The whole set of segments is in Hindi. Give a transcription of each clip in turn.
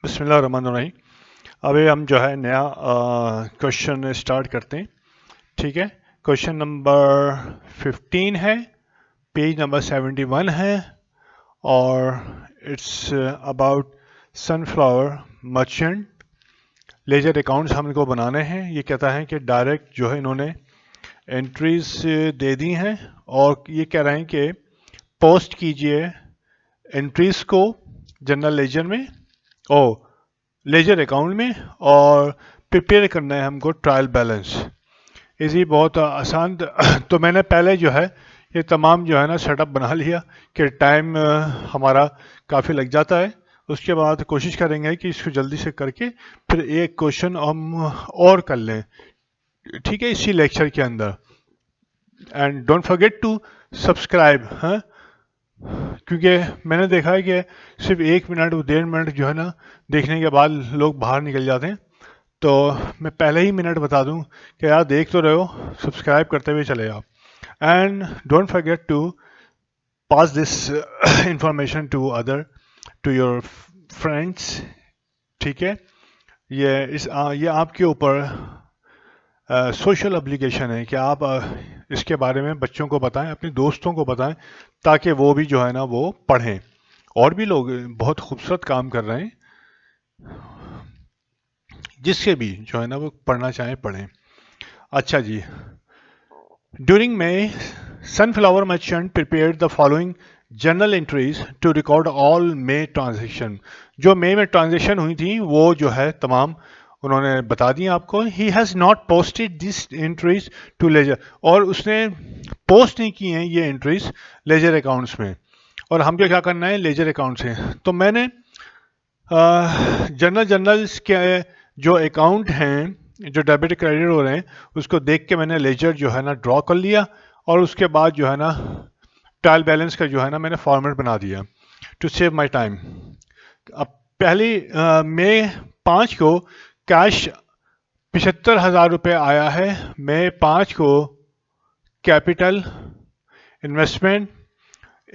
बिस्मिल्लाहिर्रहमानिर्रहीम। अभी हम जो है नया क्वेश्चन स्टार्ट करते हैं। ठीक है, क्वेश्चन नंबर 15 है, पेज नंबर 71 है और it's about sunflower merchant. Ledger accounts हमको बनाने हैं। ये कहता है कि डायरेक्ट जो है इन्होंने एंट्रीज दे दी हैं और ये कह रहे हैं कि पोस्ट कीजिए एंट्रीज को जनरल लेजर में, ओ लेजर अकाउंट में, और प्रिपेयर करना है हमको ट्रायल बैलेंस। इसी बहुत आसान तो मैंने पहले जो है ये तमाम जो है ना सेटअप बना लिया कि टाइम हमारा काफ़ी लग जाता है। उसके बाद कोशिश करेंगे कि इसको जल्दी से करके फिर एक क्वेश्चन हम और कर लें, ठीक है, इसी लेक्चर के अंदर। And don't forget to subscribe, हाँ, क्योंकि मैंने देखा है कि सिर्फ 1 मिनट 1.5 मिनट जो है ना देखने के बाद लोग बाहर निकल जाते हैं। तो मैं पहले ही मिनट बता दूं कि यार देख तो रहे हो, सब्सक्राइब करते हुए चले आप। And don't forget to pass this information to other, to your friends. ठीक है, ये आपके ऊपर सोशल ऑब्लिगेशन है कि आप इसके बारे में बच्चों को बताएं, अपने दोस्तों को बताएं, ताकि वो भी जो है ना वो पढ़ें। और भी लोग बहुत खूबसूरत काम कर रहे हैं, जिससे भी जो है ना वो पढ़ना चाहें पढ़ें। अच्छा जी, during May, Sunflower Merchant prepared the following journal entries to record all May transaction। जो मई में ट्रांजेक्शन हुई थी वो जो है तमाम उन्होंने बता दी आपको। He has not posted this entries to ledger, और उसने पोस्ट नहीं की हैं ये एंट्रीज लेजर अकाउंट्स में। और हमको क्या करना है, लेजर अकाउंट से। तो मैंने जर्नल्स के जो अकाउंट हैं, जो डेबिट क्रेडिट हो रहे हैं, उसको देख के मैंने लेजर जो है ना ड्रॉ कर लिया, और उसके बाद जो है ना ट्रायल बैलेंस का जो है ना मैंने फॉर्मेट बना दिया टू सेव माय टाइम। अब पहली मई 5 को कैश 75,000 रुपये आया है। मई 5 को capital investment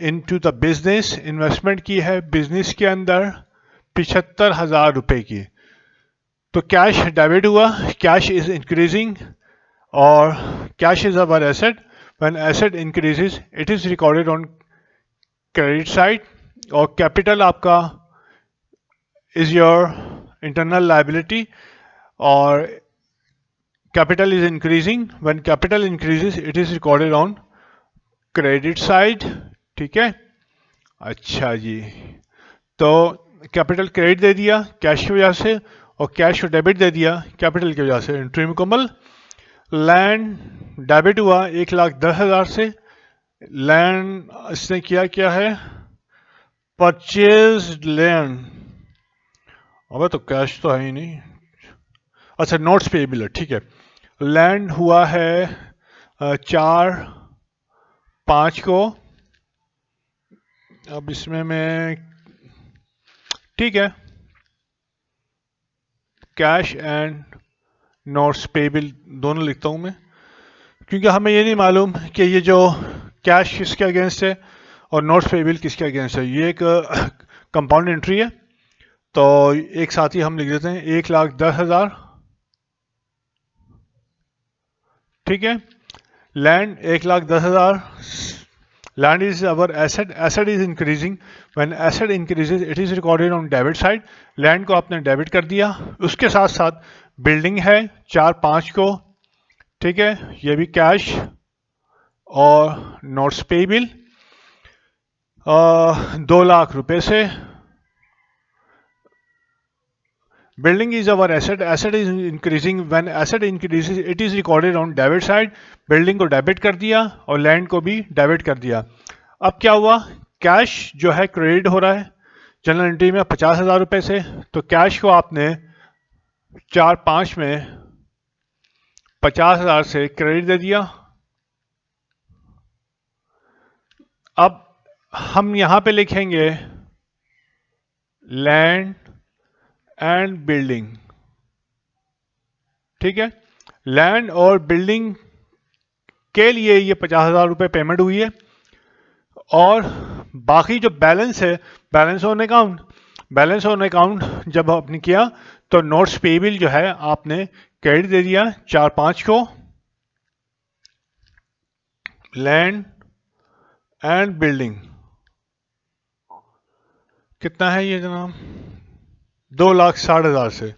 into the business, investment की है बिजनेस के अंदर 75,000 रुपये की। तो कैश डेबिट हुआ, कैश इज इंक्रीजिंग, और cash is our asset. When asset increases it is recorded on credit side, और कैपिटल आपका इज योर इंटरनल लायबिलिटी, और capital is increasing, when capital increases it is recorded on credit side. ठीक है, अच्छा जी, तो कैपिटल क्रेडिट दे दिया कैश की वजह से, और कैश को डेबिट दे दिया कैपिटल की वजह से। एंट्री मुकम्मल। लैंड डेबिट हुआ 1,10,000 से। लैंड इसने किया क्या है, परचेज लैंड। अबे तो कैश तो है ही नहीं। अच्छा, नोट्स पेएबल है, ठीक है। लैंड हुआ है 4/5 को। अब इसमें मैं, ठीक है, कैश एंड नोट्स पेएबल दोनों लिखता हूं मैं, क्योंकि हमें ये नहीं मालूम कि ये जो कैश किसके अगेंस्ट है और नोट्स पेएबल किसके अगेंस्ट है। ये एक कंपाउंड एंट्री है, तो एक साथ ही हम लिख देते हैं 1,10,000। ठीक है, land 1,10,000। Land is our asset, asset is increasing, when asset increases it is recorded on debit side. Land को आपने डेबिट कर दिया। उसके साथ साथ बिल्डिंग है 4/5 को, ठीक है, ये भी कैश, और नोट्स पेएबल 2 लाख रुपए से। Building is our asset, asset is increasing, when asset increases it is recorded on debit side. Building को डेबिट कर दिया और लैंड को भी डेबिट कर दिया। अब क्या हुआ, कैश जो है क्रेडिट हो रहा है जनरल एंट्री में 50,000 रुपए से। तो कैश को आपने 4/5 में 50,000 से क्रेडिट दे दिया। अब हम यहां पे लिखेंगे लैंड एंड बिल्डिंग। ठीक है, लैंड और बिल्डिंग के लिए ये 50,000 रुपये पेमेंट हुई है, और बाकी जो बैलेंस है, balance on account, balance on account जब आपने किया तो नोट्स पेबल जो है आपने क्रेडिट दे दिया 4-5 को। लैंड एंड बिल्डिंग कितना है ये जनाब? 2,60,000 से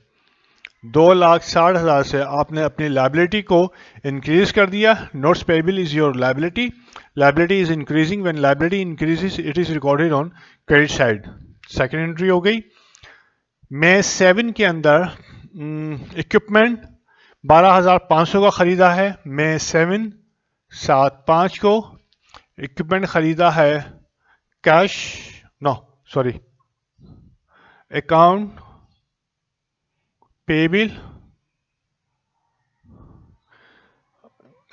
2,60,000 से आपने अपनी लाइबिलिटी को इंक्रीज कर दिया। Notes payable is your liability. Liability is increasing, when liability increases it is recorded on credit side. Second entry हो गई। मैं 7 के अंदर इक्विपमेंट 12,500 का ख़रीदा है। मैं 7/5 को इक्विपमेंट ख़रीदा है cash, no sorry, account payable,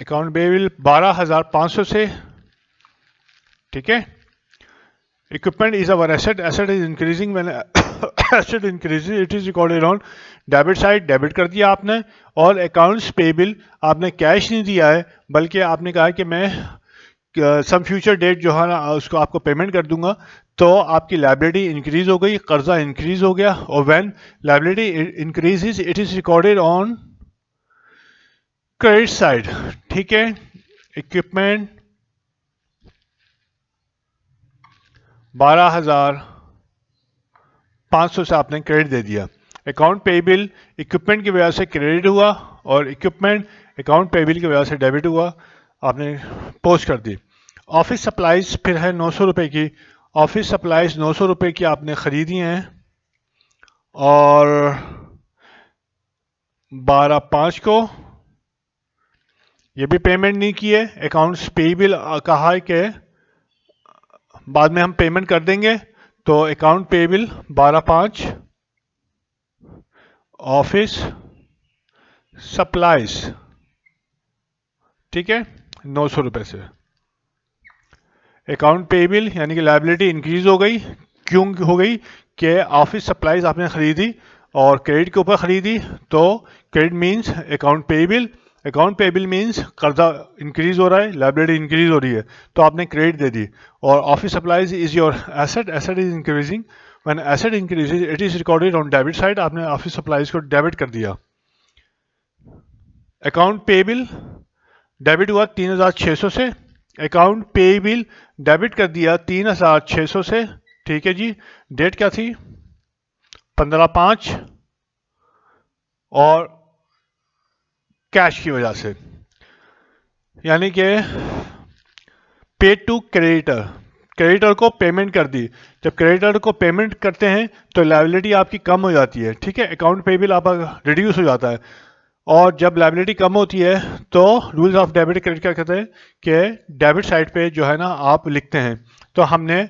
account payable 12,500 से, ठीक है। Equipment is our asset, asset is increasing, when asset increases it is recorded on debit side, debit कर दिया आपने। और अकाउंट्स पेबल आपने कैश नहीं दिया है, बल्कि आपने कहा कि मैं सम फ्यूचर डेट जो है ना उसको आपको पेमेंट कर दूंगा। तो आपकी लाइबिलिटी इंक्रीज हो गई, कर्जा इंक्रीज हो गया। और when liability increases it is recorded on credit side, ठीक है। इक्विपमेंट 12,500 से आपने क्रेडिट दे दिया। अकाउंट पेबल इक्विपमेंट की वजह से क्रेडिट हुआ और इक्विपमेंट अकाउंट पेबल की वजह से डेबिट हुआ, आपने पोस्ट कर दी। ऑफिस सप्लाईज फिर है 900 रुपये की। ऑफिस सप्लाईज 900 रुपये की आपने ख़रीदी हैं और 12/5 को ये भी पेमेंट नहीं की है। अकाउंट्स पेबल कहा है कि बाद में हम पेमेंट कर देंगे, तो अकाउंट पेबल 12/5 ऑफिस सप्लाईज, ठीक है, 900 रुपये से। अकाउंट पेबल यानी कि लाइबिलिटी इंक्रीज हो गई। क्यों हो गई? कि ऑफिस सप्लाईज आपने खरीदी और क्रेडिट के ऊपर खरीदी, तो credit means account payable, account payable means कर्जा इंक्रीज हो रहा है, लाइबिलिटी इंक्रीज हो रही है, तो आपने क्रेडिट दे दी। और office supplies is your asset, asset is increasing, when asset increases it is recorded on debit side, आपने ऑफिस सप्लाईज को डेबिट कर दिया। अकाउंट पेबल डेबिट हुआ 3,600 से, अकाउंट पेबल डेबिट कर दिया 3,600 से, ठीक है जी। डेट क्या थी? 15/5 और कैश की वजह से, यानी कि पेड टू क्रेडिटर, क्रेडिटर को पेमेंट कर दी। जब क्रेडिटर को पेमेंट करते हैं तो लायबिलिटी आपकी कम हो जाती है, ठीक है। अकाउंट पेबल आपका रिड्यूस हो जाता है। और जब लायबिलिटी कम होती है तो रूल्स ऑफ डेबिट क्रेडिट क्या कहते हैं कि डेबिट साइड पे जो है ना आप लिखते हैं। तो हमने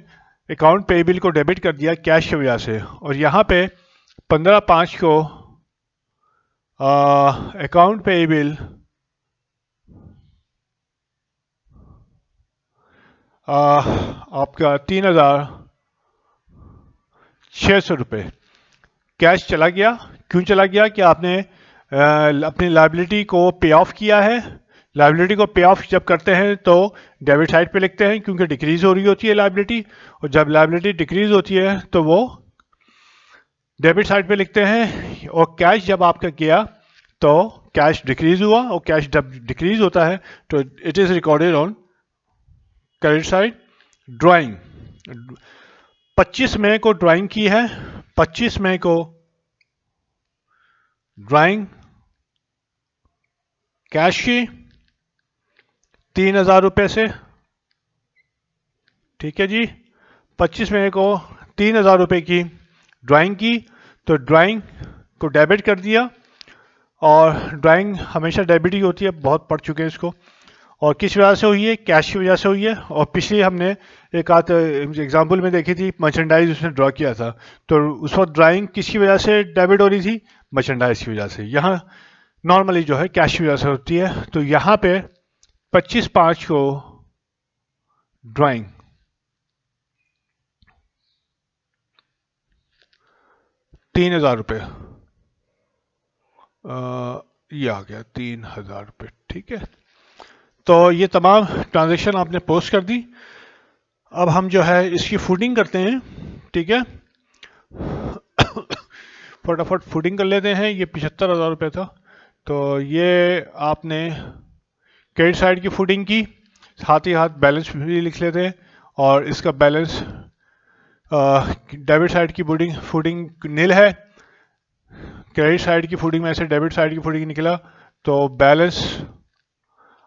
अकाउंट पेबल को डेबिट कर दिया कैश की वजह से, और यहाँ पे 15/5 को अकाउंट पेबल आपका 3,600 रुपये कैश चला गया। क्यों चला गया? कि आपने अपनी लाइबिलिटी को पे ऑफ किया है। लाइबिलिटी को पे ऑफ जब करते हैं तो डेबिट साइड पे लिखते हैं, क्योंकि डिक्रीज हो रही होती है लाइबिलिटी, और जब लाइबिलिटी डिक्रीज होती है तो वो डेबिट साइड पे लिखते हैं। और कैश जब आपका गया तो कैश डिक्रीज हुआ, और कैश जब डिक्रीज होता है तो it is recorded on credit side. Drawing 25 मई को ड्राइंग की है, 25 मई को ड्राइंग कैश की 3,000 रुपये से, ठीक है जी। 25 मई को 3,000 रुपये की ड्राइंग की, तो ड्राइंग को डेबिट कर दिया। और ड्राइंग हमेशा डेबिट ही होती है, बहुत पढ़ चुके हैं इसको। और किस वजह से हुई है? कैश की वजह से हुई है। और पिछली हमने एक आध एग्जाम्पल में देखी थी, मर्चेंडाइज उसने ड्रॉ किया था, तो उस वक्त ड्राइंग किसकी वजह से डेबिट हो रही थी? मर्चेंडाइज की वजह से। यहाँ नॉर्मली जो है कैश की वजह से होती है। तो यहाँ पे 25/5 को ड्राइंग 3,000 रुपये, ये आ गया 3,000 रुपये, ठीक है। तो ये तमाम ट्रांजैक्शन आपने पोस्ट कर दी। अब हम जो है इसकी फूडिंग करते हैं, ठीक है। फटाफट फुटिंग कर लेते हैं। ये 75,000 रुपये था, तो ये आपने क्रेडिट साइड की फुटिंग की, साथ ही साथ बैलेंस भी लिख लेते हैं। और इसका बैलेंस डेबिट साइड की फुटिंग नील है, क्रेडिट साइड की फुटिंग में से डेबिट साइड की फुटिंग निकला, तो बैलेंस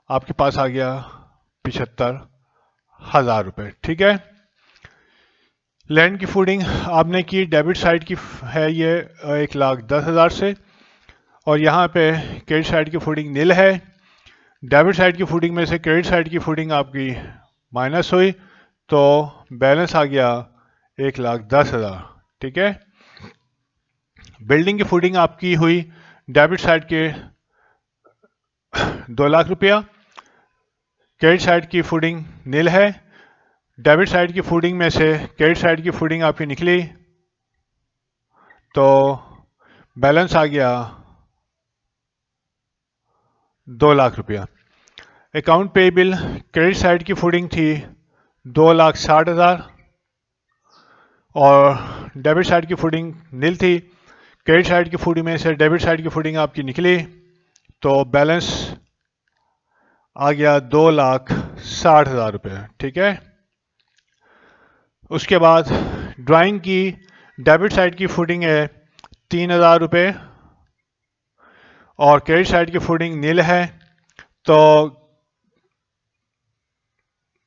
आपके पास आ गया 75,000 रुपये। ठीक है, लैंड की फुटिंग आपने की, डेबिट साइड की है ये 1,10,000 से, और यहाँ पे क्रेडिट साइड की फुटिंग नील है। डेबिट साइड की फुटिंग में से क्रेडिट साइड की फुटिंग आपकी माइनस हुई, तो बैलेंस आ गया 1,10,000। ठीक है, बिल्डिंग की फुटिंग आपकी हुई डेबिट साइड के 2 लाख रुपया, क्रेडिट साइड की फुटिंग नील है, डेबिट साइड की फुटिंग में से क्रेडिट साइड की फुटिंग आपकी निकली, तो बैलेंस आ गया 2 लाख रुपया। अकाउंट पेएबल क्रेडिट साइड की फुटिंग थी 2,60,000 और डेबिट साइड की फुटिंग नील थी, क्रेडिट साइड की फुटिंग में से डेबिट साइड की फुटिंग आपकी निकली, तो बैलेंस आ गया 2,60,000 रुपये। ठीक है, उसके बाद ड्राइंग की डेबिट साइड की फुटिंग है 3,000 रुपये और क्रेडिट साइड की फुटिंग नील है, तो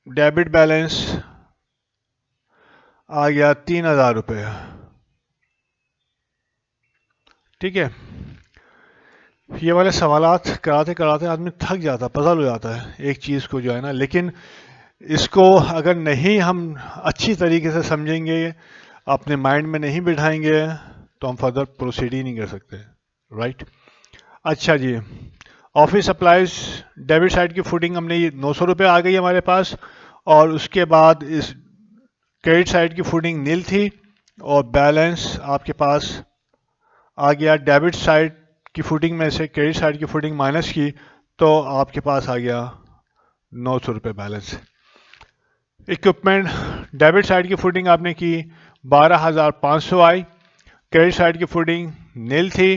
डेबिट बैलेंस आ गया 3,000 रुपये। ठीक है, ये वाले सवालात कराते कराते आदमी थक जाता, पजल हो जाता है एक चीज़ को जो है ना, लेकिन इसको अगर नहीं हम अच्छी तरीके से समझेंगे, अपने माइंड में नहीं बिठाएंगे, तो हम फर्दर प्रोसीड ही नहीं कर सकते। राइट, अच्छा जी, ऑफिस सप्लाईज डेबिट साइड की फुटिंग हमने 900 रुपये आ गई हमारे पास, और उसके बाद इस क्रेडिट साइड की फुटिंग नील थी और बैलेंस आपके पास आ गया डेबिट साइड की फुटिंग में से क्रेडिट साइड की फुटिंग माइनस की, तो आपके पास आ गया 900 रुपये बैलेंस। इक्विपमेंट डेबिट साइड की फुटिंग आपने की 12,500 आई, क्रेडिट साइड की फुटिंग नील थी,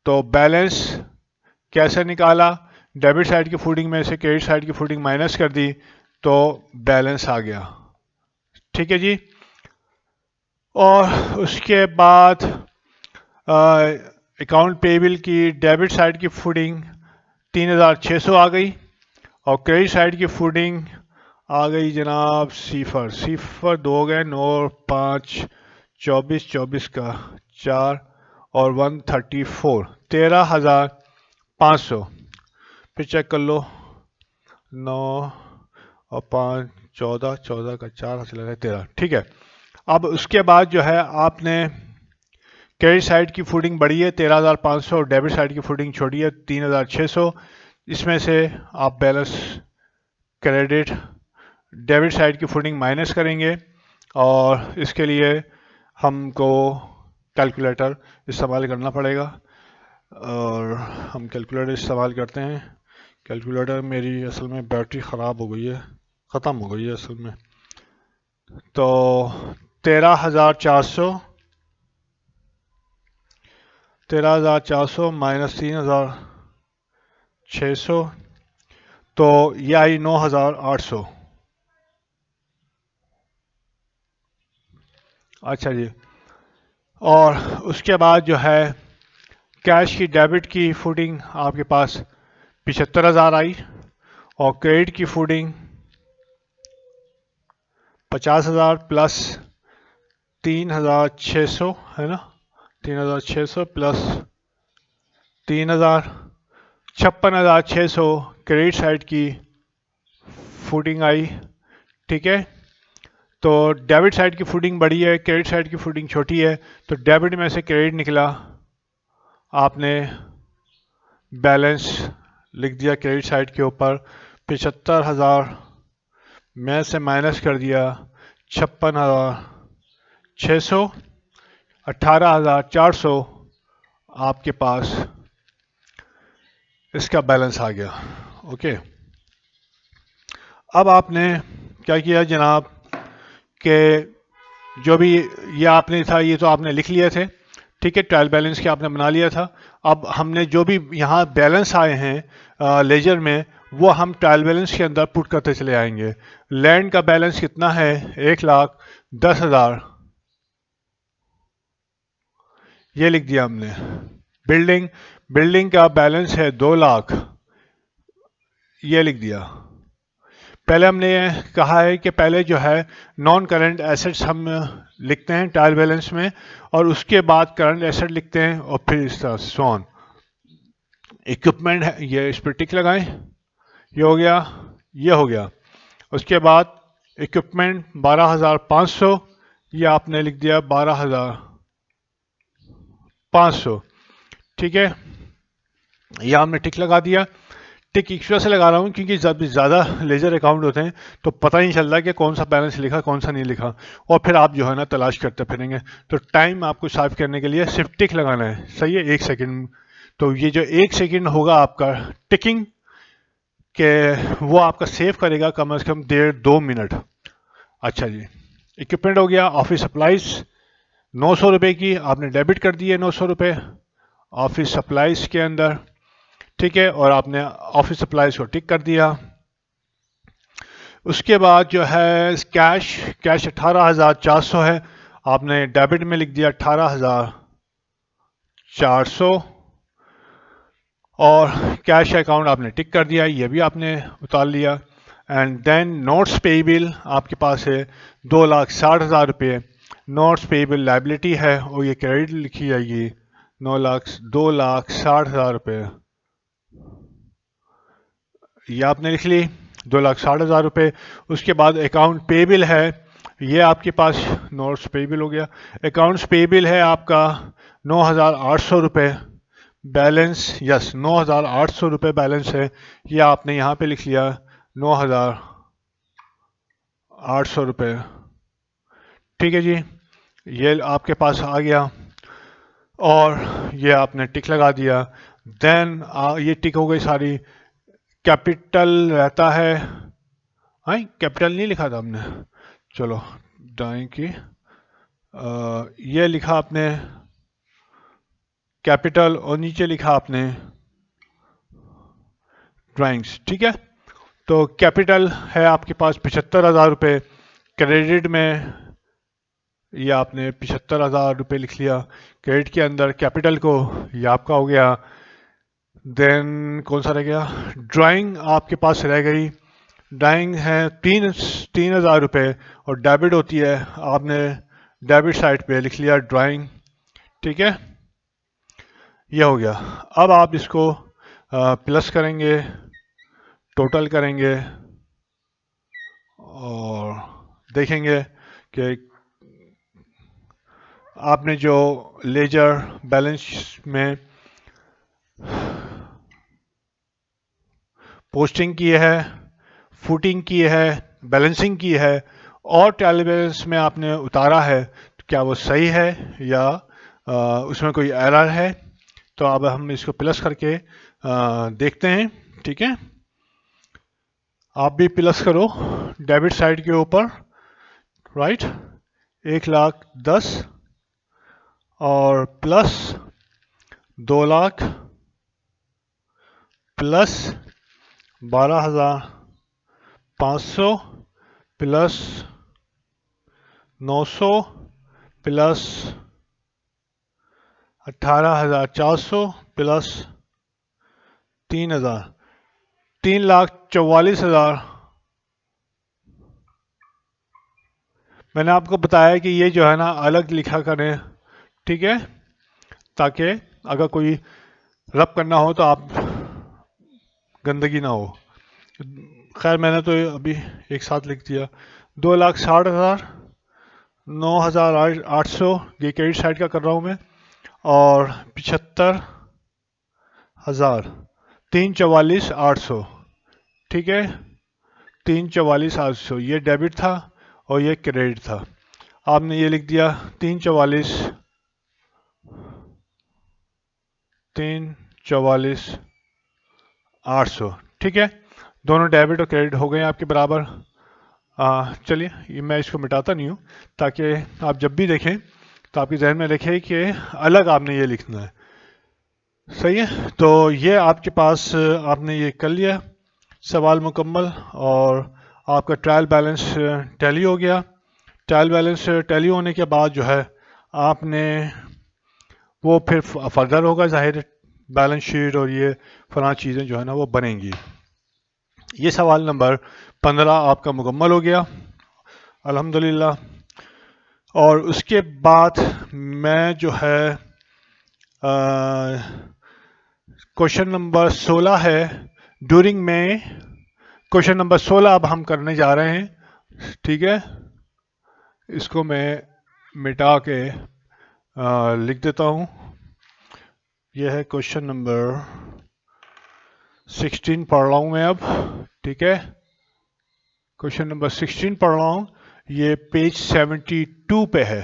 तो बैलेंस कैसे निकाला, डेबिट साइड की फुटिंग में से क्रेडिट साइड की फुटिंग माइनस कर दी, तो बैलेंस आ गया। ठीक है जी, और उसके बाद अकाउंट पेएबल की डेबिट साइड की फुटिंग 3,600 आ गई और क्रेडिट साइड की फुटिंग आ गई जनाब सिफर 2 हो गए, 9 और 5 24, 24 का 4 और 134, 13,500। फिर चेक कर लो, 9 और 5 14, 14 का 4 चला गया 13। ठीक है, अब उसके बाद जो है आपने क्रेडिट साइड की फुटिंग बढ़ी है 13,500 और डेबिट साइड की फुटिंग छोड़ी है 3,600। इसमें से आप बैलेंस क्रेडिट डेबिट साइड की फुटिंग माइनस करेंगे, और इसके लिए हमको कैलकुलेटर इस्तेमाल करना पड़ेगा, और हम कैलकुलेटर इस्तेमाल करते हैं। कैलकुलेटर मेरी असल में बैटरी ख़राब हो गई है, ख़त्म हो गई है असल में, तो 13,400 माइनस 3,600, तो ये आई 9,800। अच्छा जी, और उसके बाद जो है कैश की डेबिट की फुटिंग आपके पास 75,000 आई और क्रेडिट की फुटिंग 50,000 प्लस 3,600 है ना, 3,600 प्लस 3,000, 56,600 क्रेडिट साइड की फुटिंग आई। ठीक है, तो डेबिट साइड की फुटिंग बड़ी है, क्रेडिट साइड की फुटिंग छोटी है, तो डेबिट में से क्रेडिट निकला, आपने बैलेंस लिख दिया क्रेडिट साइड के ऊपर, 75,000 में से माइनस कर दिया 56,600, 18,400 आपके पास इसका बैलेंस आ गया। ओके, अब आपने क्या किया जनाब, कि जो भी ये आपने था ये तो आपने लिख लिए थे, ठीक है, ट्रायल बैलेंस के आपने बना लिया था। अब हमने जो भी यहाँ बैलेंस आए हैं लेजर में, वो हम ट्रायल बैलेंस के अंदर पुट करते चले आएंगे। लैंड का बैलेंस कितना है? 1,10,000, ये लिख दिया हमने। बिल्डिंग बिल्डिंग का बैलेंस है 2 लाख, ये लिख दिया। पहले हमने कहा है कि पहले जो है नॉन करंट एसेट्स हम लिखते हैं ट्रायल बैलेंस में, और उसके बाद करंट एसेट लिखते हैं, और फिर इस तरह सो ऑन। इक्विपमेंट है, ये इस पर टिक लगाएं, ये हो गया, ये हो गया। उसके बाद इक्विपमेंट 12,500, ये आपने लिख दिया 12,500, ठीक है, ये हमने टिक लगा दिया। टिक इक्वल से लगा रहा हूँ क्योंकि जब ज़्यादा लेजर अकाउंट होते हैं तो पता नहीं चलता कि कौन सा बैलेंस लिखा कौन सा नहीं लिखा, और फिर आप जो है ना तलाश करते फिरेंगे। तो टाइम आपको सेव करने के लिए सिर्फ टिक लगाना है, सही है, 1 सेकंड। तो ये जो 1 सेकंड होगा आपका टिकिंग के, वो आपका सेव करेगा कम से कम 1.5-2 मिनट। अच्छा जी, इक्विपमेंट हो गया। ऑफिस सप्लाइज 900 रुपये की आपने डेबिट कर दी है, 900 रुपये ऑफिस सप्लाइज के अंदर, ठीक है, और आपने ऑफिस सप्लाइज को टिक कर दिया। उसके बाद जो है कैश 18,400 है, आपने डेबिट में लिख दिया 18,400, और कैश अकाउंट आपने टिक कर दिया, ये भी आपने उतार लिया। एंड देन नोट्स पेएबल आपके पास है 2,60,000 रुपये, नोट्स पेएबल लाइबिलिटी है और ये क्रेडिट लिखी जाएगी 2,60,000 रुपये, ये आपने लिख ली 2,60,000 रुपये। उसके बाद अकाउंट पेएबल है, ये आपके पास नोट्स पेएबल हो गया। अकाउंट्स पेएबल है आपका 9,800 रुपये, बैलेंस यस 9,800 रुपये बैलेंस है, ये आपने यहाँ पे लिख लिया 9,800 रुपये, ठीक है जी, ये आपके पास आ गया और ये आपने टिक लगा दिया। देन ये टिक हो गई सारी। कैपिटल रहता है, हाँ कैपिटल नहीं लिखा था हमने, चलो ड्राइंग की ये लिखा आपने कैपिटल और नीचे लिखा आपने ड्राइंग्स, ठीक है। तो कैपिटल है आपके पास 75,000 रुपये, क्रेडिट में ये आपने 75,000 रुपये लिख लिया क्रेडिट के अंदर कैपिटल को, ये आपका हो गया। देन कौन सा रह गया? ड्राइंग आपके पास रह गई, ड्राइंग है 3,000 रुपये और डेबिट होती है, आपने डेबिट साइड पे लिख लिया ड्राइंग, ठीक है, ये हो गया। अब आप इसको प्लस करेंगे, टोटल करेंगे और देखेंगे कि आपने जो लेजर बैलेंस में पोस्टिंग की है, फुटिंग की है, बैलेंसिंग की है और ट्रायल बैलेंस में आपने उतारा है, तो क्या वो सही है या उसमें कोई एरर है। तो अब हम इसको प्लस करके देखते हैं, ठीक है। आप भी प्लस करो डेबिट साइड के ऊपर, राइट, 1,10,000 और plus 2,00,000 plus 12,500 plus 900 plus 18,400 plus 3,000, 3,44,000। मैंने आपको बताया कि ये जो है ना अलग लिखा करें, ठीक है, ताकि अगर कोई रब करना हो तो आप गंदगी ना हो। खैर मैंने तो अभी एक साथ लिख दिया 2,60,000, 9,800 ये क्रेडिट साइड का कर रहा हूँ मैं, और 75,000, 3,44,800, ठीक है, 3,44,800 ये डेबिट था और ये क्रेडिट था। आपने ये लिख दिया 3,44,800, ठीक है, दोनों डेबिट और क्रेडिट हो गए आपके बराबर। चलिए ये मैं इसको मिटाता नहीं हूँ ताकि आप जब भी देखें तो आपके जहन में रखे कि अलग आपने ये लिखना है। सही है, तो ये आपके पास आपने ये कर लिया सवाल मुकम्मल, और आपका ट्रायल बैलेंस टैली हो गया। ट्रायल बैलेंस टैली होने के बाद जो है आपने वो फिर फर्दर होगा जाहिर, बैलेंस शीट और ये फलां चीज़ें जो है ना वो बनेंगी। ये सवाल नंबर 15 आपका मुकम्मल हो गया अल्हम्दुलिल्लाह। और उसके बाद मैं जो है क्वेश्चन नंबर 16 है ड्यूरिंग में, क्वेश्चन नंबर 16 अब हम करने जा रहे हैं। ठीक है, इसको मैं मिटा के लिख देता हूँ। यह है क्वेश्चन नंबर 16 पढ़ रहा हूँ मैं अब। ठीक है, क्वेश्चन नंबर 16 पढ़ रहा हूँ, ये पेज 72 पे है।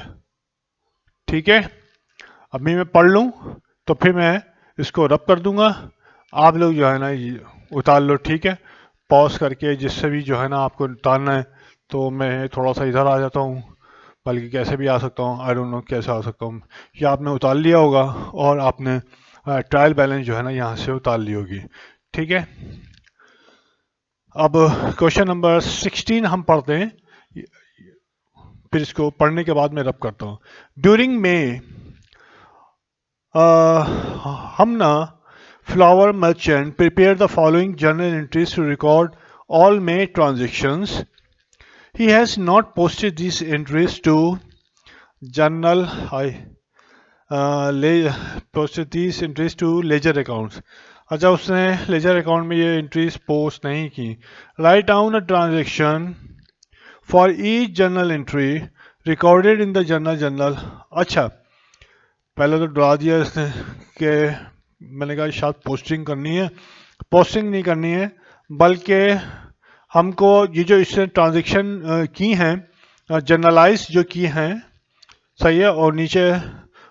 ठीक है, अभी मैं पढ़ लूँ तो फिर मैं इसको रब कर दूंगा, आप लोग जो है ना उतार लो। ठीक है, पॉज करके जिससे भी जो है ना आपको उतारना है, तो मैं थोड़ा सा इधर आ जाता हूँ, बल्कि कैसे भी आ सकता हूँ, आई डोंट नो कैसे आ सकता हूँ। ये आपने उतार लिया होगा और आपने ट्रायल बैलेंस जो है ना यहाँ से उतार ली होगी। ठीक है, अब क्वेश्चन नंबर 16 हम पढ़ते हैं, फिर इसको पढ़ने के बाद मैं रब करता हूँ। ड्यूरिंग में हम ना flower merchant prepare the following journal entries to record all May transactions. He has not posted these entries to journal posted these entries to ledger accounts. अच्छा, उसने लेजर अकाउंट में ये एंट्रीज पोस्ट नहीं की। Write down a transaction for each journal entry recorded in the journal. अच्छा, पहले तो डरा दिया इसने कि मैंने कहा शायद पोस्टिंग करनी है। पोस्टिंग नहीं करनी है, बल्कि हमको ये जो इसने ट्रांजेक्शन की हैं जर्नलाइज जो की हैं, सही है, और नीचे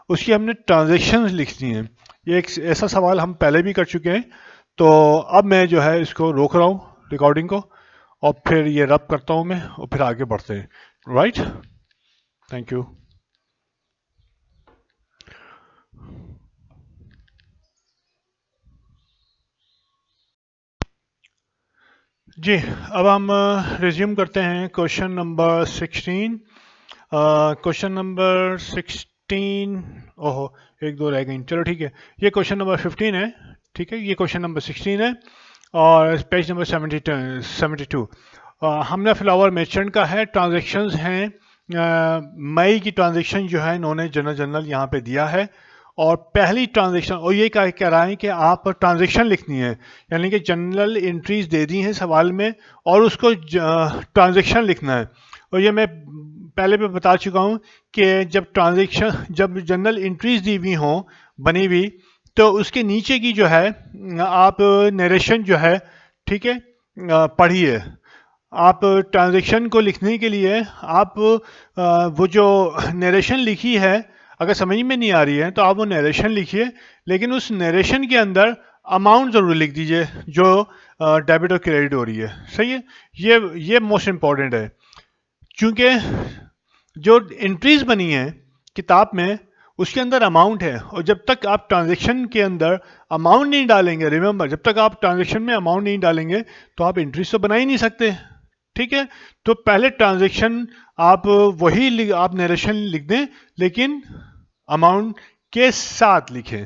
उसकी हमने ट्रांजेक्शन्स लिखनी है। ये एक ऐसा सवाल हम पहले भी कर चुके हैं, तो अब मैं जो है इसको रोक रहा हूँ रिकॉर्डिंग को, और फिर ये रब करता हूँ मैं, और फिर आगे बढ़ते हैं। Right, thank you. जी, अब हम रिज्यूम करते हैं क्वेश्चन नंबर 16। क्वेश्चन नंबर 16, ओहो एक दो रह गई, चलो ठीक है। ये क्वेश्चन नंबर 15 है। ठीक है, ये क्वेश्चन नंबर 16 है, और पेज नंबर 72। हमने फ्लावर मर्चेंट का है, ट्रांजेक्शन्स हैं मई की ट्रांजेक्शन जो है इन्होंने जनरल यहाँ पे दिया है, और पहली ट्रांजेक्शन, और ये कह रहा है कि आप ट्रांजेक्शन लिखनी है, यानी कि जनरल एंट्रीज दे दी हैं सवाल में और उसको ट्रांजेक्शन लिखना है। और ये मैं पहले भी बता चुका हूँ कि जब जनरल एंट्रीज दी हुई हों बनी हुई, तो उसके नीचे की जो है आप नरेशन जो है, ठीक है, पढ़िए। आप ट्रांजेक्शन को लिखने के लिए आप वो जो नरेशन लिखी है, अगर समझ में नहीं आ रही है तो आप वो नरेशन लिखिए, लेकिन उस नरेशन के अंदर अमाउंट ज़रूर लिख दीजिए जो डेबिट और क्रेडिट हो रही है। सही है, ये मोस्ट इम्पॉर्टेंट है, क्योंकि जो एंट्रीज बनी है किताब में उसके अंदर अमाउंट है, और जब तक आप ट्रांजेक्शन के अंदर अमाउंट नहीं डालेंगे, रिमेंबर, जब तक आप ट्रांजेक्शन में अमाउंट नहीं डालेंगे तो आप एंट्रीज तो बना ही नहीं सकते। ठीक है, तो पहले ट्रांजेक्शन आप आप नरेशन लिख दें, लेकिन अमाउंट के साथ लिखें,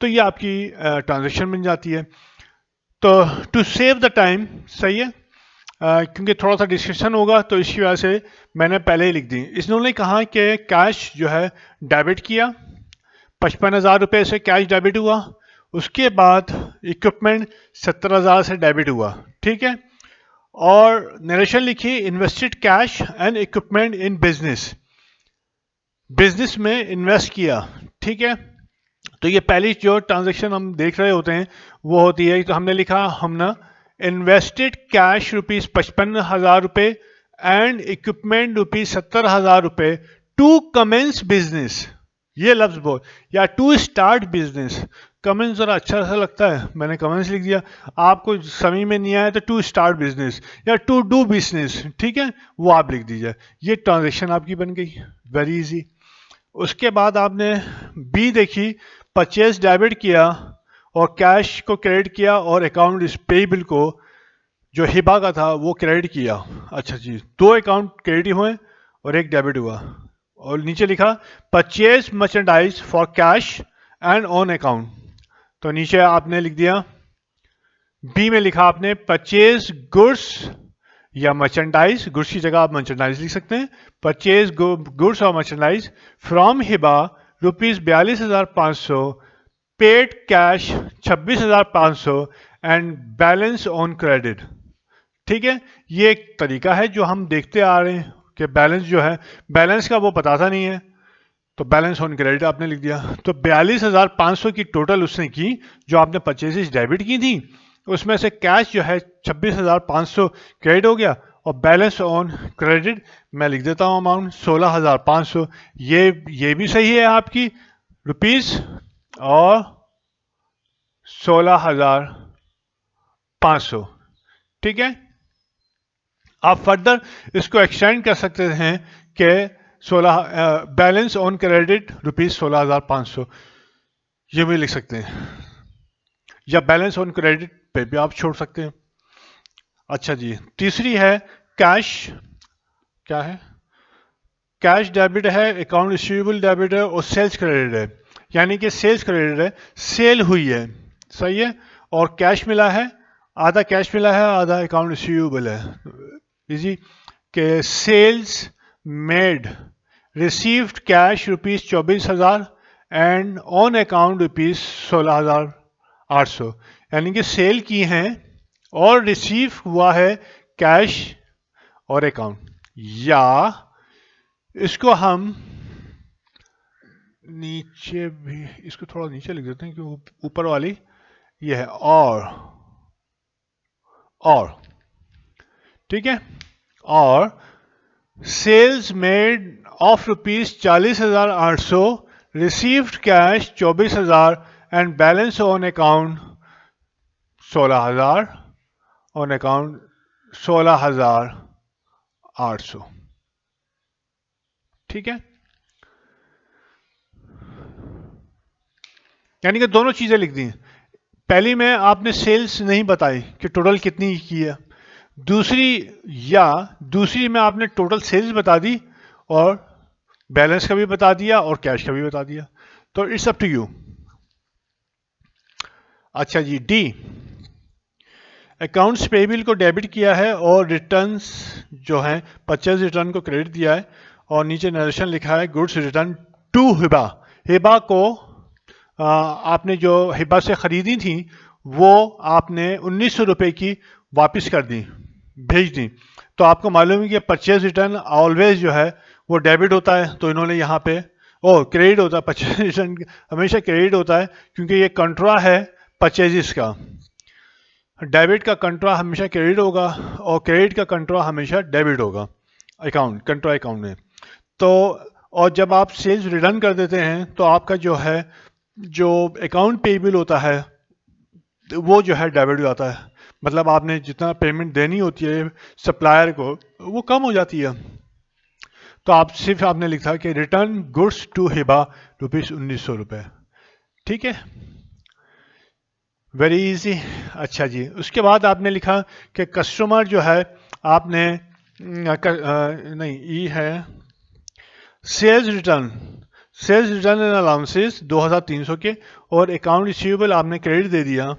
तो ये आपकी ट्रांजेक्शन बन जाती है। तो टू सेव द टाइम, सही है, क्योंकि थोड़ा सा डिस्कशन होगा तो इसकी वजह से मैंने पहले ही लिख दी। इन्होंने कहा कि कैश जो है डेबिट किया, 55,000 रुपये से कैश डेबिट हुआ, उसके बाद इक्विपमेंट 70,000 से डेबिट हुआ। ठीक है, और नरेशन लिखी, invested cash and equipment in business में इन्वेस्ट किया। ठीक है, तो ये पहली जो ट्रांजेक्शन हम देख रहे होते हैं वो होती है, तो हमने लिखा, हमने invested cash ₹55,000 and equipment ₹70,000 to commence business. ये लफ्ज बोल, या टू स्टार्ट बिजनेस। कमेंस जरा अच्छा सा लगता है, मैंने कमेंस लिख दिया। आपको समझ में नहीं आया तो टू स्टार्ट बिजनेस या टू डू बिजनेस, ठीक है, वो आप लिख दीजिए। ये ट्रांजेक्शन आपकी बन गई, वेरी इजी। उसके बाद आपने बी देखी, परचेज डेबिट किया और कैश को क्रेडिट किया और अकाउंट पेएबल को जो हिबा का था वो क्रेडिट किया। अच्छा जी, दो अकाउंट क्रेडिट हुए और एक डेबिट हुआ। और नीचे लिखा purchase merchandise for cash and on account. तो नीचे आपने लिख दिया, बी में लिखा आपने परचेज गुड्स या मर्चेंडाइज, गुड्स की जगह आप मर्चेंडाइज लिख सकते हैं, परचेज गुड्स और merchandise from Hiba ₹42,500, paid cash 26,500 and balance on credit. ठीक है, ये एक तरीका है जो हम देखते आ रहे हैं कि बैलेंस जो है, बैलेंस का वो बताता नहीं है, तो बैलेंस ऑन क्रेडिट आपने लिख दिया। तो 42,500 की टोटल उसने की जो आपने परचेजेस डेबिट की थी, उसमें से कैश जो है 26,500 क्रेडिट हो गया और बैलेंस ऑन क्रेडिट मैं लिख देता हूँ अमाउंट 16,500। ये भी सही है आपकी रुपीस और 16,500। ठीक है, आप फर्दर इसको एक्सटेंड कर सकते हैं कि 16 बैलेंस ऑन क्रेडिट ₹16,500 ये भी लिख सकते हैं, या बैलेंस ऑन क्रेडिट पे भी आप छोड़ सकते हैं। अच्छा जी, तीसरी है कैश। क्या है? कैश डेबिट है, अकाउंट रिसीवेबल डेबिट है और सेल्स क्रेडिट है। यानी कि सेल्स क्रेडिट है, सेल हुई है, सही है, और कैश मिला है, आधा कैश मिला है आधा अकाउंट रिसीवेबल है। इजी के sales made received cash ₹24,000 and on account ₹16,800। यानी कि सेल की हैं और रिसीव हुआ है कैश और अकाउंट। या इसको हम नीचे भी, इसको थोड़ा नीचे लिख देते हैं कि ऊपर वाली ये है और ठीक है, और sales made of ₹40,800, received cash 24,000 and balance on account 16,000, on account 16,800। ठीक है, यानी कि दोनों चीजें लिख दी। पहली में आपने सेल्स नहीं बताई कि टोटल कितनी की है, दूसरी में आपने टोटल सेल्स बता दी और बैलेंस का भी बता दिया और कैश का भी बता दिया। तो इट्स अप टू यू। अच्छा जी, डी, अकाउंट्स पेबल को डेबिट किया है और रिटर्न्स जो हैं परचेज रिटर्न को क्रेडिट दिया है, और नीचे नरेशन लिखा है goods return to Hiba. Hiba को आपने जो हिबा से खरीदी थी वो आपने 1,900 रुपये की वापस कर दी, भेज दी। तो आपको मालूम है कि परचेज रिटर्न ऑलवेज जो है वो डेबिट होता है, तो इन्होंने यहाँ पे क्रेडिट होता है, परचेज रिटर्न हमेशा क्रेडिट होता है क्योंकि ये कंट्रा है परचेजिस का। डेबिट का कंट्रा हमेशा क्रेडिट होगा और क्रेडिट का कंट्रा हमेशा डेबिट होगा अकाउंट, कंट्रा अकाउंट में। तो और जब आप सेल्स रिटर्न कर देते हैं तो आपका जो है जो अकाउंट पेबल होता है वो जो है डेबिट हो जाता है, मतलब आपने जितना पेमेंट देनी होती है सप्लायर को वो कम हो जाती है। तो आप सिर्फ आपने लिखा कि रिटर्न गुड्स टू हिबा ₹1,900। ठीक है, वेरी इजी। अच्छा जी, उसके बाद आपने लिखा कि कस्टमर जो है आपने नहीं, ई है सेल्स रिटर्न एंड अलाउंसेस 2,300 के, और अकाउंट रिसीवेबल आपने क्रेडिट दे दिया।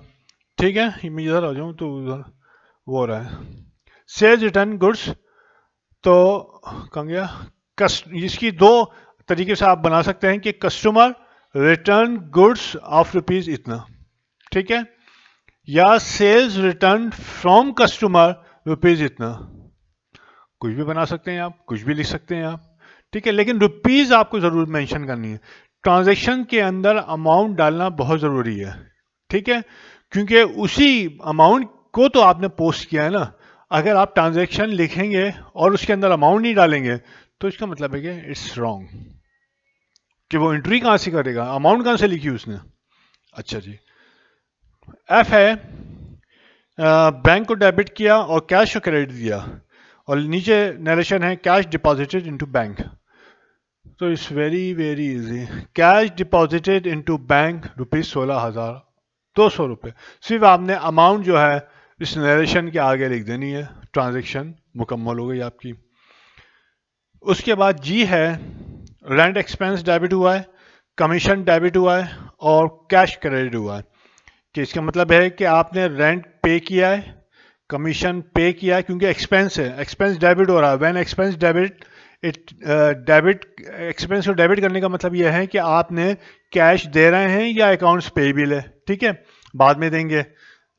ठीक है, मैं इधर आ जाऊँ तो उधर वो हो रहा है सेल्स रिटर्न गुड्स। तो कहाँ गया, इसकी दो तरीके से आप बना सकते हैं कि customer return goods of rupees इतना, ठीक है, या sales return from customer rupees इतना, कुछ भी बना सकते हैं आप, कुछ भी लिख सकते हैं आप। ठीक है, लेकिन रुपीज आपको जरूर मेंशन करनी है। ट्रांजैक्शन के अंदर अमाउंट डालना बहुत जरूरी है, ठीक है, क्योंकि उसी अमाउंट को तो आपने पोस्ट किया है ना। अगर आप ट्रांजैक्शन लिखेंगे और उसके अंदर अमाउंट नहीं डालेंगे तो इसका मतलब है कि इट्स रॉन्ग, कि वो एंट्री कहां से करेगा, अमाउंट कहां से लिखी उसने। अच्छा जी, एफ है बैंक को डेबिट किया और कैश को क्रेडिट दिया, और नीचे नरेशन है कैश डिपॉजिटेड इनटू बैंक। तो it's very easy. Cash deposited into bank ₹16,200। सिर्फ आपने अमाउंट जो है इस नरेशन के आगे लिख देनी है, ट्रांजैक्शन मुकम्मल हो गई आपकी। उसके बाद जी है, रेंट एक्सपेंस डेबिट हुआ है, कमीशन डेबिट हुआ है और कैश क्रेडिट हुआ है। कि इसका मतलब है कि आपने रेंट पे किया है, कमीशन पे किया है, क्योंकि एक्सपेंस है, एक्सपेंस डेबिट हो रहा है। When expense debit it debit, expense को डेबिट करने का मतलब यह है कि आपने कैश दे रहे हैं या अकाउंट्स पेएबल है, ठीक है, बाद में देंगे,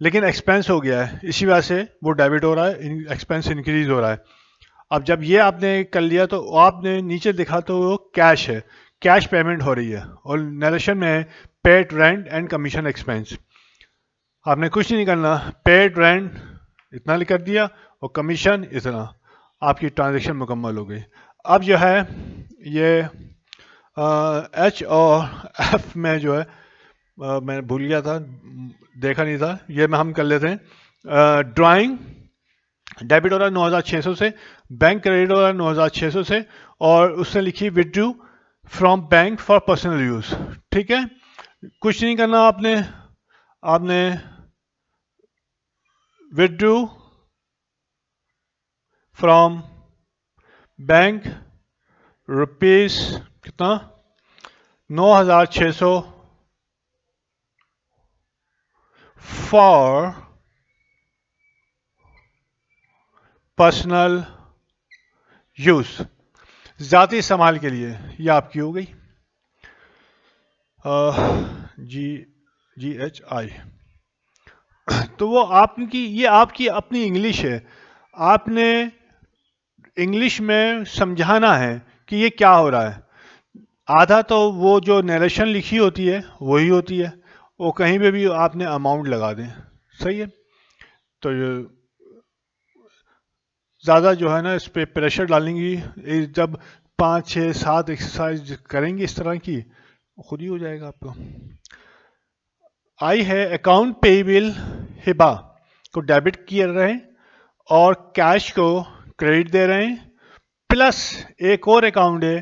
लेकिन एक्सपेंस हो गया है, इसी वजह से वो डेबिट हो रहा है, एक्सपेंस इंक्रीज हो रहा है। अब जब ये आपने कर लिया तो आपने नीचे देखा तो वो कैश है, कैश पेमेंट हो रही है, और नरेशन में paid rent and commission expense. आपने कुछ नहीं करना, पेड रेंट इतना कर दिया और कमीशन इतना, आपकी ट्रांजैक्शन मुकम्मल हो गई। अब जो है ये एच और एफ में जो है मैं भूल गया था, देखा नहीं था, ये में हम कर लेते हैं। ड्राइंग डेबिट हो रहा है 9,600 से, बैंक क्रेडिट हो रहा है 9,600 से, और उसने लिखी withdrew from bank for personal use. ठीक है, कुछ नहीं करना आपने, आपने विथड्रू फ्रॉम बैंक रुपीज कितना 9,600 फॉर पर्सनल यूज, जाती इस्तेमाल के लिए, ये आपकी हो गई जी जी एच आई। तो वो आपकी, ये आपकी अपनी इंग्लिश है, आपने इंग्लिश में समझाना है कि ये क्या हो रहा है। आधा तो वो जो नरेशन लिखी होती है वही होती है, वो कहीं पे भी आपने अमाउंट लगा दें, सही है। तो ज़्यादा जो है ना इस पे प्रेशर डालेंगी, जब 5 6 7 एक्सरसाइज करेंगे इस तरह की, खुद ही हो जाएगा आपको। आई है अकाउंट पेएबल, हिबा को डेबिट किए रहे हैं और कैश को क्रेडिट दे रहे हैं, प्लस एक और अकाउंट है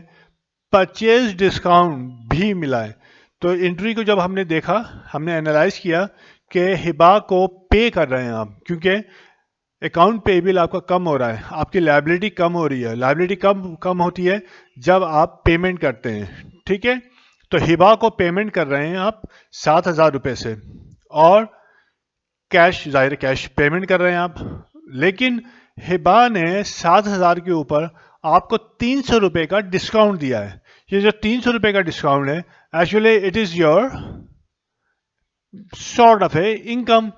परचेज डिस्काउंट भी मिला है। तो एंट्री को जब हमने देखा, हमने एनालाइज किया कि हिबा को पे कर रहे हैं आप, क्योंकि अकाउंट पेएबल आपका कम हो रहा है, आपकी लायबिलिटी कम हो रही है। लायबिलिटी कम कम होती है जब आप पेमेंट करते हैं, ठीक है। तो हिबा को पेमेंट कर रहे हैं आप 7,000 रुपये से, और कैश, जाहिर कैश पेमेंट कर रहे हैं आप, लेकिन हिबा ने 7,000 के ऊपर आपको 300 रुपये का डिस्काउंट दिया है। ये जो 300 रुपये का डिस्काउंट है, actually it is your sort of है इनकम,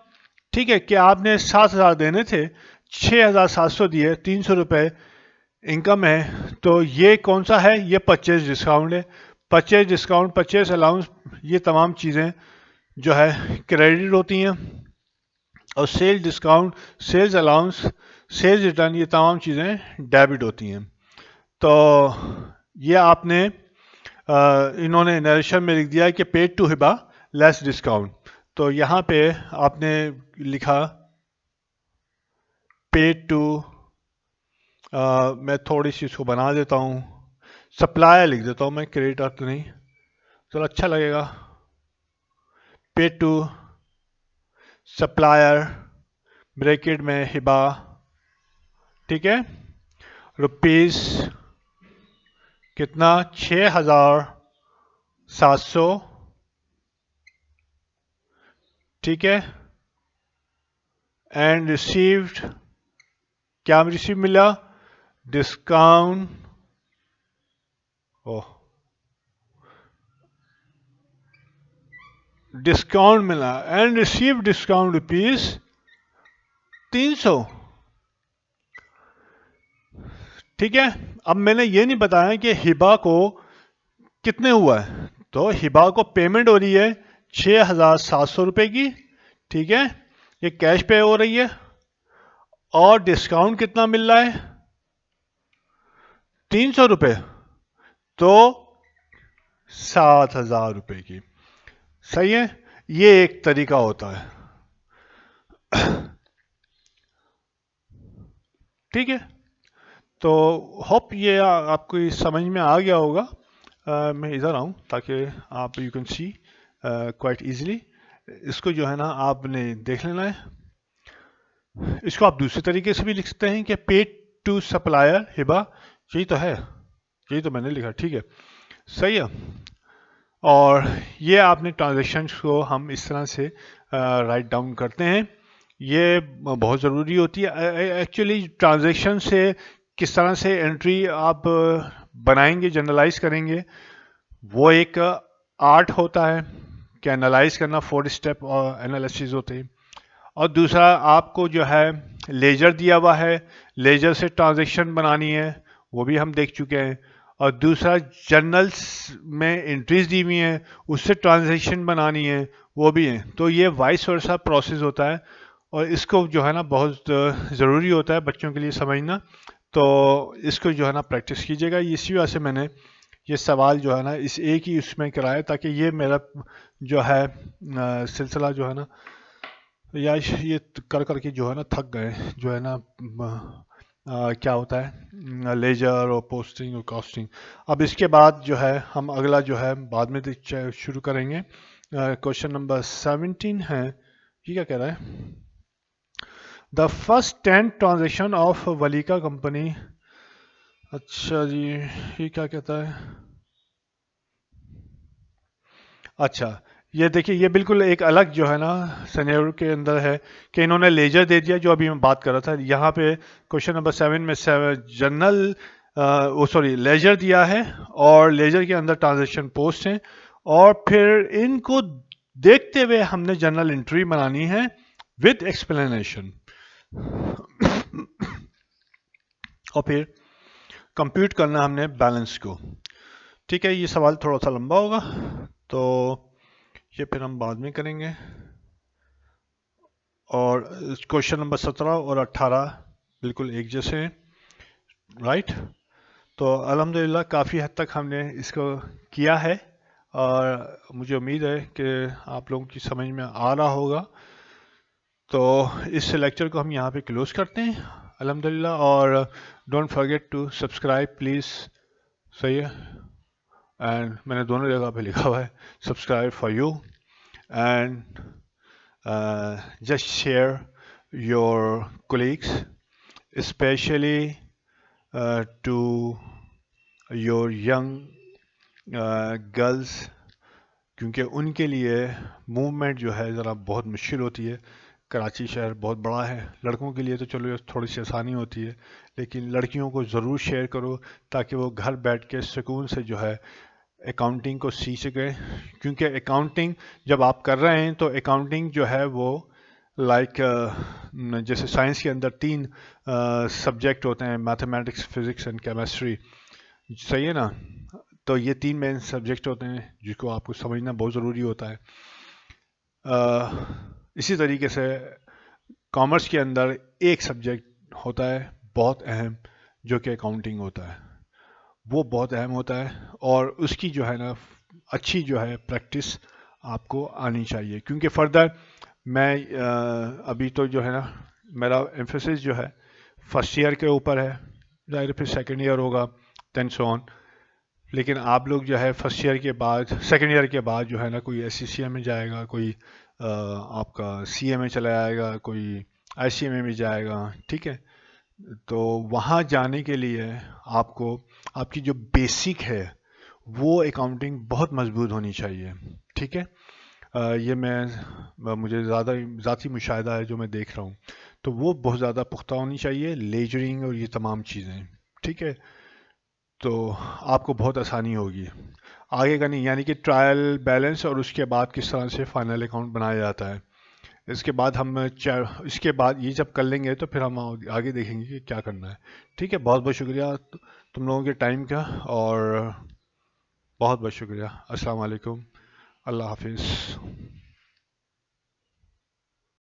ठीक है, कि आपने 7,000 देने थे, 6,700 दिए, 300 रुपये इनकम है। तो ये कौन सा है, ये परचेज डिस्काउंट है। परचेज डिस्काउंट, परचेज अलाउंस, ये तमाम चीज़ें जो है क्रेडिट होती हैं, और sale discount, sales allowance, sales return, ये तमाम चीज़ें डेबिट होती हैं। तो ये आपने इन्होंने नरेशन में लिख दिया है कि paid to Hiba less discount. तो यहाँ पे आपने लिखा पेड टू, मैं थोड़ी सी इसको बना देता हूँ, सप्लायर लिख देता हूँ मैं, क्रेडिटर तो नहीं, चलो अच्छा लगेगा। पेड टू सप्लायर ब्रैकेट में हिबा, ठीक है, रुपीज कितना 6,700, ठीक है, एंड रिसीव्ड, क्या रिसीव मिला, डिस्काउंट, ओह डिस्काउंट मिला, एंड रिसीव डिस्काउंट रुपीज 300, ठीक है। अब मैंने ये नहीं बताया कि हिबा को कितने हुआ है, तो हिबा को पेमेंट हो रही है 6,700 रुपये की, ठीक है, ये कैश पे हो रही है, और डिस्काउंट कितना मिल रहा है 300 रुपये, तो 7,000 रुपये की, सही है। ये एक तरीका होता है, ठीक है। तो होप ये आपको समझ में आ गया होगा। मैं इधर आऊँ ताकि आप you can see quite easily. इसको जो है ना आपने देख लेना है। इसको आप दूसरे तरीके से भी लिख सकते हैं कि पेड टू सप्लायर हिबा, यही तो है, यही तो मैंने लिखा, ठीक है, सही है। और ये आपने ट्रांजेक्शन्स को हम इस तरह से राइट डाउन करते हैं, ये बहुत ज़रूरी होती है। एक्चुअली ट्रांजेक्शन से किस तरह से एंट्री आप बनाएंगे, जनरलाइज करेंगे, वो एक आर्ट होता है कि एनालाइज करना, 4 स्टेप और एनालिसिस होते हैं। और दूसरा आपको जो है लेजर दिया हुआ है, लेजर से ट्रांजेक्शन बनानी है, वो भी हम देख चुके हैं। और दूसरा जर्नल्स में एंट्रीज दी हुई हैं, उससे ट्रांजेक्शन बनानी है, वो भी है। तो ये वाइस वर्सा प्रोसेस होता है और इसको जो है ना बहुत ज़रूरी होता है बच्चों के लिए समझना। तो इसको जो है ना प्रैक्टिस कीजिएगा। इसी वजह से मैंने ये सवाल जो है ना इस एक ही उसमें कराया, ताकि ये मेरा जो है सिलसिला जो है ना, या ये कर करके जो है ना थक गए, जो है ना क्या होता है लेजर और पोस्टिंग और कॉस्टिंग। अब इसके बाद जो है हम अगला जो है बाद में शुरू करेंगे। क्वेश्चन नंबर 17 है, ये क्या कह रहा है? द फर्स्ट 10 ट्रांजेक्शन ऑफ वलीका कंपनी। अच्छा जी, ये क्या कहता है? अच्छा, ये देखिए, ये बिल्कुल एक अलग जो है ना सिनेरियो के अंदर है कि इन्होंने लेजर दे दिया, जो अभी मैं बात कर रहा था। यहाँ पे क्वेश्चन नंबर 7 में जनरल वो सॉरी लेजर दिया है और लेजर के अंदर ट्रांजेक्शन पोस्ट है, और फिर इनको देखते हुए हमने जर्नल एंट्री बनानी है विद एक्सप्लेनेशन। और फिर कंप्यूट करना हमने बैलेंस को। ठीक है, ये सवाल थोड़ा सा लंबा होगा, तो ये फिर हम बाद में करेंगे। और क्वेश्चन नंबर 17 और 18 बिल्कुल एक जैसे हैं, राइट। तो अल्हम्दुलिल्लाह काफ़ी हद तक हमने इसको किया है, और मुझे उम्मीद है कि आप लोगों की समझ में आ रहा होगा। तो इस लेक्चर को हम यहाँ पे क्लोज करते हैं अल्हम्दुलिल्लाह। और don't forget to subscribe please, सही है। एंड मैंने दोनों जगह पे लिखा हुआ है subscribe for you, and just share your colleagues, especially to your young girls, क्योंकि उनके लिए मूवमेंट जो है ज़रा बहुत मुश्किल होती है। कराची शहर बहुत बड़ा है, लड़कों के लिए तो चलो थोड़ी सी आसानी होती है, लेकिन लड़कियों को ज़रूर शेयर करो ताकि वो घर बैठ के सुकून से जो है अकाउंटिंग को सीख सके। क्योंकि अकाउंटिंग जब आप कर रहे हैं तो अकाउंटिंग जो है वो लाइक जैसे साइंस के अंदर 3 सब्जेक्ट होते हैं, मैथमेटिक्स, फिजिक्स एंड केमिस्ट्री, सही है ना। तो ये 3 मेन सब्जेक्ट होते हैं जिसको आपको समझना बहुत ज़रूरी होता है। इसी तरीके से कॉमर्स के अंदर एक सब्जेक्ट होता है बहुत अहम, जो कि अकाउंटिंग होता है, वो बहुत अहम होता है। और उसकी जो है ना अच्छी जो है प्रैक्टिस आपको आनी चाहिए, क्योंकि फर्दर मैं अभी तो जो है ना मेरा एम्फेसिस जो है फर्स्ट ईयर के ऊपर है, जाहिर फिर सेकेंड ईयर होगा, देन सो ऑन। लेकिन आप लोग जो है फर्स्ट ईयर के बाद, सेकेंड ईयर के बाद जो है ना कोई SCCA में जाएगा, कोई आपका CA में चला जाएगा, कोई ICA में जाएगा, ठीक है। तो वहाँ जाने के लिए आपको आपकी जो बेसिक है वो अकाउंटिंग बहुत मजबूत होनी चाहिए, ठीक है। ये मुझे ज़्यादा ज़ाती मुशाहिदा है जो मैं देख रहा हूँ, तो वो बहुत ज़्यादा पुख्ता होनी चाहिए, लेजरिंग और ये तमाम चीज़ें, ठीक है। तो आपको बहुत आसानी होगी आगे का। नहीं यानी कि ट्रायल बैलेंस और उसके बाद किस तरह से फाइनल अकाउंट बनाया जाता है, इसके बाद इसके बाद ये जब कर लेंगे तो फिर हम आगे देखेंगे कि क्या करना है। ठीक है, बहुत बहुत शुक्रिया तुम लोगों के टाइम का, और बहुत बहुत शुक्रिया। अस्सलाम वालेकुम, अल्लाह हाफिज़।